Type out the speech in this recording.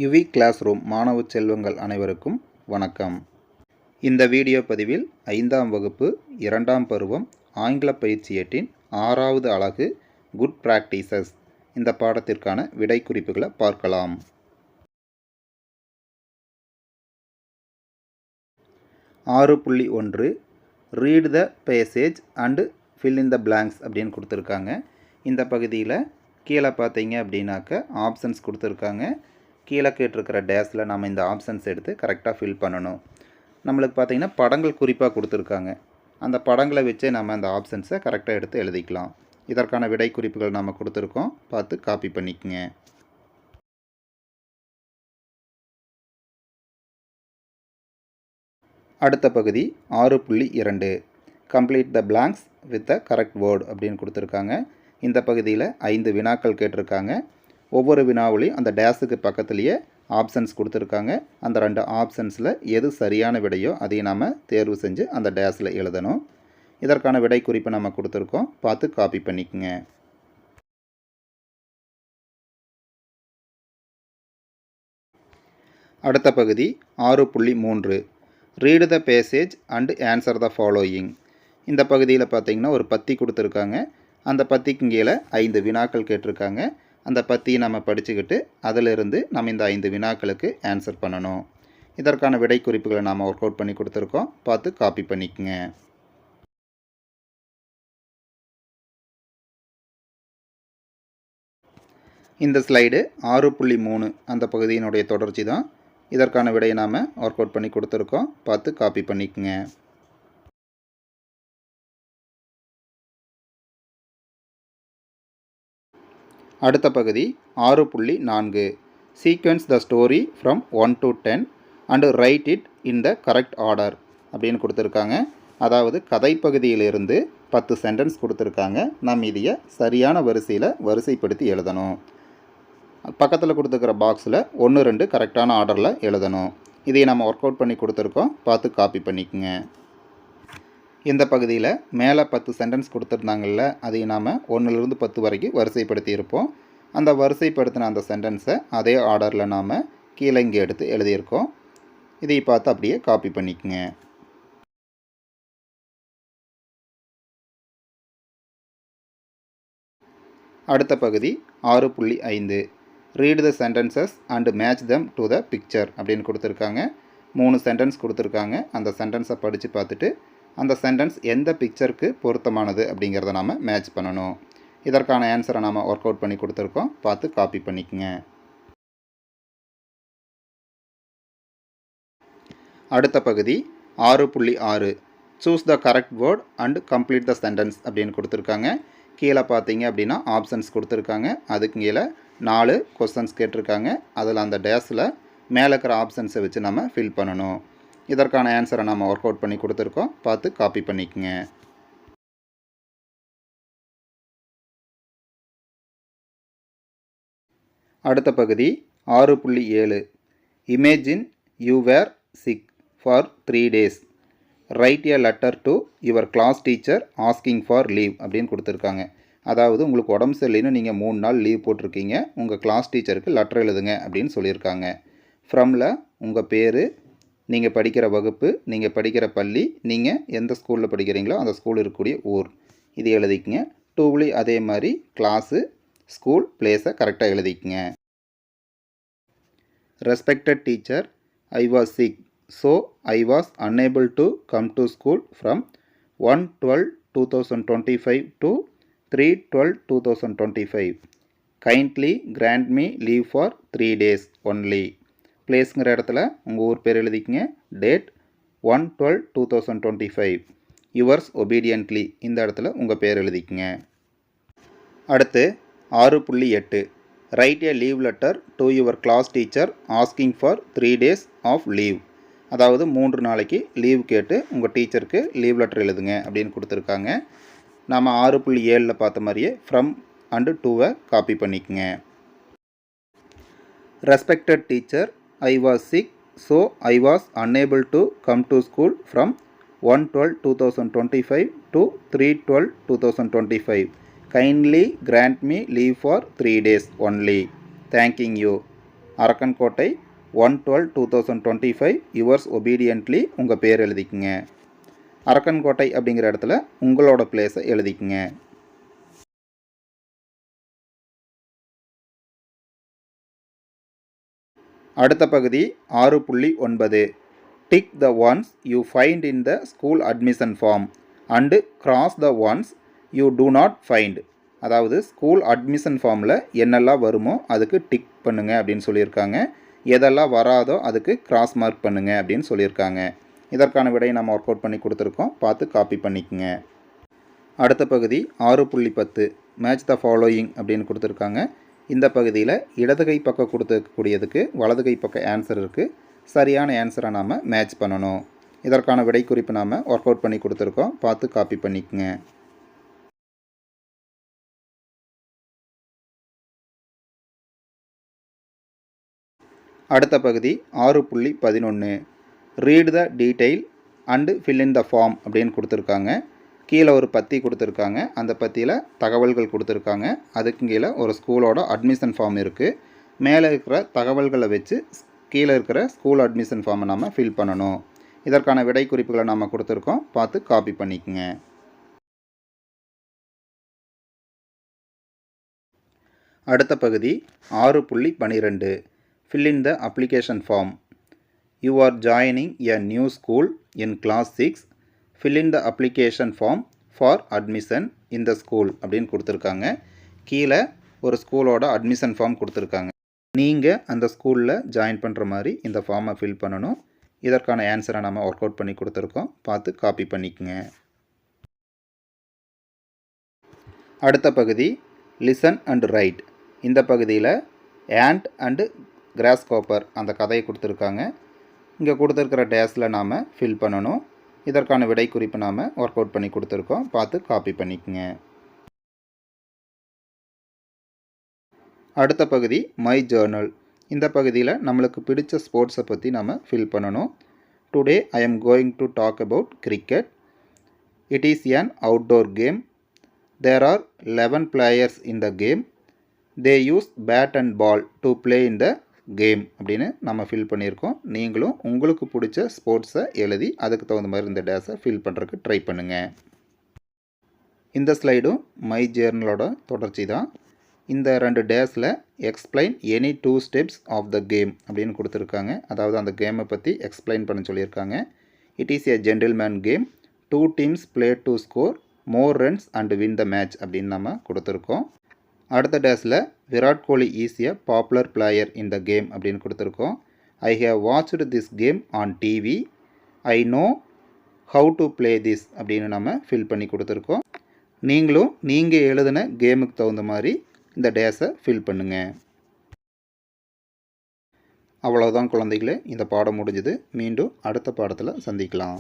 UV class room மாணவ செல்வங்கள் அனைவருக்கும் வணக்கம். இந்த வீடியோ பதிவில் 5ஆம் வகுப்பு 2ஆம் பருவம் ஆங்கில பயிற்சி ஏட்டின் 6வது அலகு குட் பிராக்டிசஸ் இந்த பாடத்திற்கான விடை குறிப்புகளை பார்க்கலாம். 6.1 read the passage and fill in the blanks அப்படின்னு கொடுத்துருக்காங்க. இந்த பகுதியில் கீழே பார்த்தீங்க அப்படின்னாக்க ஆப்ஷன்ஸ் கொடுத்துருக்காங்க. கீழே கேட்டிருக்கிற டேஸில் நம்ம இந்த ஆப்ஷன்ஸ் எடுத்து கரெக்டாக ஃபில் பண்ணணும். நம்மளுக்கு பார்த்திங்கன்னா படங்கள் குறிப்பாக கொடுத்துருக்காங்க. அந்த படங்களை வச்சே நம்ம அந்த ஆப்ஷன்ஸை கரெக்டாக எடுத்து எழுதிக்கலாம். இதற்கான விடை குறிப்புகள் நம்ம கொடுத்துருக்கோம், பார்த்து காப்பி பண்ணிக்கங்க. அடுத்த பகுதி 6.2 complete the blanks with the correct word அப்படின்னு கொடுத்துருக்காங்க. இந்த பகுதியில் 5 வினாக்கள் கேட்டிருக்காங்க. ஒவ்வொரு வினாவிலையும் அந்த டேஸுக்கு பக்கத்துலேயே ஆப்ஷன்ஸ் கொடுத்துருக்காங்க. அந்த 2 ஆப்ஷன்ஸில் எது சரியான விடையோ அதையும் நாம் தேர்வு செஞ்சு அந்த டேஸில் எழுதணும். இதற்கான விடை குறிப்பை நம்ம கொடுத்துருக்கோம், பார்த்து காப்பி பண்ணிக்கோங்க. அடுத்த பகுதி 6.3 read the passage and answer the following. இந்த பகுதியில் பார்த்திங்கன்னா ஒரு பத்தி கொடுத்துருக்காங்க. அந்த பத்திக்கு கீழே 5 வினாக்கள் கேட்டிருக்காங்க. அந்த பத்தியை நம்ம படிச்சுக்கிட்டு அதிலிருந்து நம்ம இந்த 5 வினாக்களுக்கு ஆன்சர் பண்ணணும். இதற்கான விடை குறிப்புகளை நாம் ஒர்க் அவுட் பண்ணி கொடுத்துருக்கோம், பார்த்து காப்பி பண்ணிக்கங்க. இந்த ஸ்லைடு 6.3 அந்த பகுதியினுடைய தொடர்ச்சி தான். இதற்கான விடையை நாம் ஒர்க் அவுட் பண்ணி கொடுத்துருக்கோம், பார்த்து காப்பி பண்ணிக்கங்க. அடுத்த பகுதி 6.4 sequence the story from 1 to 10 and right it in the correct order அப்படின்னு கொடுத்துருக்காங்க. அதாவது கதை பகுதியிலிருந்து 10 சென்டென்ஸ் கொடுத்துருக்காங்க. நம்ம இதையை சரியான வரிசையில் வரிசைப்படுத்தி எழுதணும். பக்கத்தில் கொடுத்துருக்கிற பாக்ஸில் 1, 2 கரெக்டான ஆர்டரில் எழுதணும். இதை நம்ம ஒர்க் அவுட் பண்ணி கொடுத்துருக்கோம், பார்த்து காப்பி பண்ணிக்கோங்க. இந்த பகுதியில் மேலே 10 சென்டென்ஸ் கொடுத்துருந்தாங்கல்ல, அதை நாம் 1லிருந்து 10 வரைக்கும் வரிசைப்படுத்தி இருப்போம். அந்த வரிசைப்படுத்தின அந்த சென்டென்ஸை அதே ஆர்டரில் நாம் கீழே இங்கே எடுத்து எழுதியிருக்கோம். இதை பார்த்து அப்படியே காப்பி பண்ணிக்கோங்க. அடுத்த பகுதி 6.5 read the sentences and match them to the picture அப்படின்னு கொடுத்துருக்காங்க. 3 சென்டென்ஸ் கொடுத்துருக்காங்க. அந்த சென்டென்ஸை படித்து பார்த்துட்டு அந்த சென்டென்ஸ் எந்த பிக்சருக்கு பொருத்தமானது அப்படிங்கிறத நாம் மேட்ச் பண்ணணும். இதற்கான ஆன்சரை நாம் ஒர்க் அவுட் பண்ணி கொடுத்துருக்கோம், பார்த்து காப்பி பண்ணிக்கங்க. அடுத்த பகுதி 6.6 choose the correct word and complete the sentence அப்படின்னு கொடுத்துருக்காங்க. கீழே பார்த்தீங்க அப்படின்னா ஆப்ஷன்ஸ் கொடுத்துருக்காங்க. அதுக்கு கீழே 4 கொஸ்டின்ஸ் கேட்டிருக்காங்க. அதில் அந்த டேஸில் மேலே இருக்கிற ஆப்ஷன்ஸை வச்சு நம்ம ஃபில் பண்ணணும். இதற்கான ஆன்சரை நம்ம ஒர்க் அவுட் பண்ணி கொடுத்துருக்கோம், பார்த்து காப்பி பண்ணிக்கங்க. அடுத்த பகுதி 6.7 imagine you were sick for 3 days write a letter to your class teacher asking for leave அப்படின்னு கொடுத்துருக்காங்க. அதாவது உங்களுக்கு உடம்பு சரியில்லைன்னு நீங்கள் 3 நாள் லீவ் போட்டிருக்கீங்க, உங்கள் கிளாஸ் டீச்சருக்கு லெட்டர் எழுதுங்க அப்படின்னு சொல்லியிருக்காங்க. ஃப்ரம்ல உங்கள் பேர், நீங்கள் படிக்கிற வகுப்பு, நீங்கள் படிக்கிற பள்ளி, நீங்கள் எந்த ஸ்கூலில் படிக்கிறீங்களோ அந்த ஸ்கூல் இருக்கக்கூடிய ஊர், இது எழுதிக்கங்க. டூவிலையும் அதே மாதிரி கிளாஸு, ஸ்கூல், பிளேஸை கரெக்டாக எழுதிக்கங்க. Respected teacher, I was sick so I was unable to come to school from 1/12/2025 to 3/12/2025 kindly grant me leave for 3 days only. பிளேஸுங்கிற இடத்துல உங்கள் ஊர் பேர் எழுதிக்கங்க. டேட் 1/12/2025 யுவர்ஸ் ஒபீடியன்ட்லி இந்த இடத்துல உங்கள் பேர் எழுதிக்கங்க. அடுத்து 6.8 write a leave letter to your class teacher asking for 3 days of leave. அதாவது 3 நாளைக்கு லீவ் கேட்டு உங்கள் டீச்சருக்கு லீவ் லெட்டர் எழுதுங்க அப்படின்னு கொடுத்துருக்காங்க. நாம் 6.7 பார்த்த மாதிரியே ஃப்ரம் அண்டு டூவை காப்பி பண்ணிக்கங்க. Respected teacher, I was sick, so I was unable to come to school from 1/12/2025 to 3/12/2025. Kindly grant me leave for 3 days only. Thanking you. Arakkankottai 1/12/2025 yours obediently உங்கள் பேர் எழுதிக்குங்க. அரக்கன்கோட்டை அப்படிங்கிற இடத்துல உங்களோட பிளேஸை எழுதிக்குங்க. அடுத்த பகுதி 6.9 tick the ones you find in the school admission form and cross the ones you do not find. அதாவது school admission ஃபார்மில் என்னெல்லாம் வருமோ அதுக்கு டிக் பண்ணுங்க அப்படின்னு சொல்லியிருக்காங்க. எதெல்லாம் வராதோ அதுக்கு கிராஸ் மார்க் பண்ணுங்க அப்படின்னு சொல்லியிருக்காங்க. இதற்கான விடையை நம்ம ஒர்க் அவுட் பண்ணி கொடுத்துருக்கோம். பார்த்து காப்பி பண்ணிக்கோங்க. அடுத்த பகுதி 6.10 மேட்ச் த ஃபாலோயிங் அப்படின்னு கொடுத்துருக்காங்க. இந்த பகுதியில் இடது கை பக்கம் கொடுத்துக்கூடியதுக்கு வலது கை பக்கம் ஆன்சர் இருக்குது. சரியான ஆன்சரை நாம் மேட்ச் பண்ணணும். இதற்கான விடை குறிப்பு நாம் ஒர்க் அவுட் பண்ணி கொடுத்துருக்கோம். பார்த்து காப்பி பண்ணிக்கோங்க. அடுத்த பகுதி 6.11 read the detail and fill in the form அப்படின்னு கொடுத்துருக்காங்க. கீழே ஒரு பத்தி கொடுத்துருக்காங்க. அந்த பத்தியில் தகவல்கள் கொடுத்துருக்காங்க. அதுக்கு கீழே ஒரு ஸ்கூலோட அட்மிஷன் ஃபார்ம் இருக்குது. மேலே இருக்கிற தகவல்களை வச்சு கீழே இருக்கிற ஸ்கூல் அட்மிஷன் ஃபார்மை நம்ம ஃபில் பண்ணணும். இதற்கான விடை குறிப்புகளை நம்ம கொடுத்துருக்கோம். பார்த்து காப்பி பண்ணிக்கோங்க. அடுத்த பகுதி 6.12 fill in the application form. You are joining a new school in class 6. fill in the application form for admission in the school அப்படின்னு கொடுத்துருக்காங்க. கீழே ஒரு ஸ்கூலோட அட்மிஷன் ஃபார்ம் கொடுத்துருக்காங்க. நீங்கள் அந்த ஸ்கூலில் ஜாயின் பண்ணுற மாதிரி இந்த ஃபார்மை ஃபில் பண்ணணும். இதற்கான ஆன்சரை நம்ம ஒர்க் அவுட் பண்ணி கொடுத்துருக்கோம். பார்த்து காப்பி பண்ணிக்கோங்க. அடுத்த பகுதி லிசன் அண்ட் ரைட். இந்த பகுதியில் ஆண்ட் அண்டு கிராஸ்கோப்பர் அந்த கதையை கொடுத்துருக்காங்க. இங்கே கொடுத்துருக்கிற டேஸில் நாம் ஃபில் பண்ணணும். இதற்கான விடை குறிப்பு நாம் ஒர்க் அவுட் பண்ணி கொடுத்துருக்கோம். பார்த்து காப்பி பண்ணிக்கோங்க. அடுத்த பகுதி மை ஜேர்னல். இந்த பகுதியில் நம்மளுக்கு பிடிச்ச ஸ்போர்ட்ஸை பற்றி நம்ம ஃபில் பண்ணணும். Today I am going to talk about cricket. It is an outdoor game. There are 11 players in the game. They use bat and ball to play in the game அப்படின்னு நம்ம fill பண்ணியிருக்கோம். நீங்களும் உங்களுக்கு பிடிச்ச ஸ்போர்ட்ஸை எழுதி அதுக்கு தகுந்த மாதிரி இந்த டேஸை ஃபில் பண்ணுறதுக்கு ட்ரை பண்ணுங்கள். இந்த ஸ்லைடும் மை ஜேர்னலோட தொடர்ச்சி தான். இந்த 2 டேஸில் explain any 2 steps of the game அப்படின்னு கொடுத்துருக்காங்க. அதாவது அந்த கேமை பற்றி எக்ஸ்பிளைன் பண்ண சொல்லியிருக்காங்க. It is a gentleman game. 2 teams play to score more runs and win the match அப்படின்னு நம்ம கொடுத்துருக்கோம். அடுத்த டேஸில் Virat Kohli is a popular player in the game அப்படின்னு கொடுத்துருக்கோம். I have watched this game on TV. I know how to play this அப்படின்னு நம்ம fill பண்ணி கொடுத்துருக்கோம். நீங்களும் நீங்கள் எழுதின கேமுக்கு தகுந்த மாதிரி இந்த டேஸை ஃபில் பண்ணுங்கள். அவ்வளோதான் குழந்தைகளே, இந்த பாடம் முடிஞ்சுது. மீண்டும் அடுத்த பாடத்தில் சந்திக்கலாம்.